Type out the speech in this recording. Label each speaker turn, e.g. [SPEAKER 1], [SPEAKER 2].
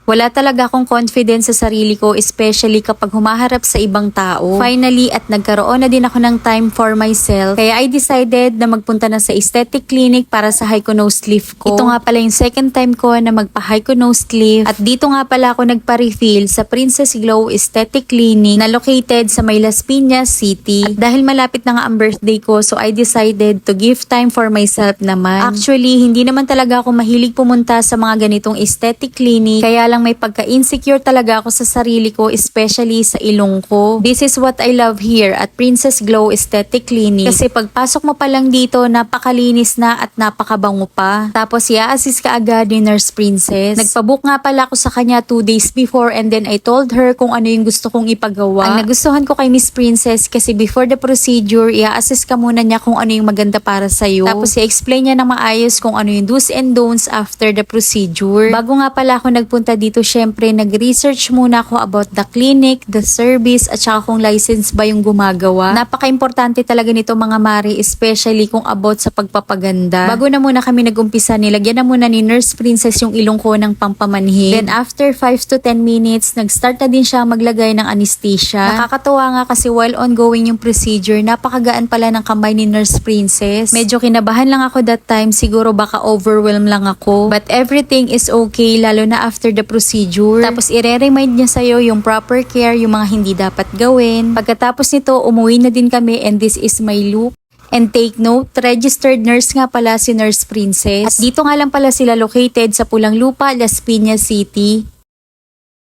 [SPEAKER 1] Wala talaga akong confidence sa sarili ko, especially kapag humaharap sa ibang tao. Finally, at nagkaroon na din ako ng time for myself, kaya I decided na magpunta na sa aesthetic clinic para sa hyco-nose lift ko. Ito nga pala yung second time ko na magpa-hyco-nose lift, at dito nga pala ako nagpa-refill sa Princess Glow Aesthetic Clinic na located sa May Las Piñas City. At dahil malapit na nga ang birthday ko, so I decided to give time for myself naman. Actually, hindi naman talaga ako mahilig pumunta sa mga ganitong aesthetic clinic, kaya lang may pagka-insecure talaga ako sa sarili ko, especially sa ilong ko. This is what I love here at Princess Glow Aesthetic Clinic. Kasi pagpasok mo pa lang dito, napakalinis na at napakabango pa. Tapos i-assist ka agad ni Nurse Princess. Nagpabook nga pala ako sa kanya 2 days before, and then I told her kung ano yung gusto kong ipagawa. Ang nagustuhan ko kay Miss Princess kasi before the procedure, i-assist ka muna niya kung ano yung maganda para sa'yo. Tapos i-explain niya na maayos kung ano yung do's and don'ts after the procedure. Bago nga pala ako nagpunta dito, syempre nag-research muna ako about the clinic, the service, at saka kung license ba yung gumagawa. Napaka-importante talaga nito mga mari, especially kung about sa pagpapaganda. Bago na muna kami nag-umpisa, nilagyan na muna ni Nurse Princess yung ilong ko ng pampamanhid. Then after 5 to 10 minutes, nag-start na din siya maglagay ng anesthesia. Nakakatuwa nga kasi while ongoing yung procedure, napakagaan pala ng kamay ni Nurse Princess. Medyo kinabahan lang ako that time, siguro baka overwhelm lang ako. But everything is okay, lalo na after the procedure. Tapos i-remind niya sa'yo yung proper care, yung mga hindi dapat gawin. Pagkatapos nito, umuwi na din kami, and this is my look. And take note, registered nurse nga pala si Nurse Princess. At dito nga lang pala sila located sa Pulang Lupa, Las Piñas City.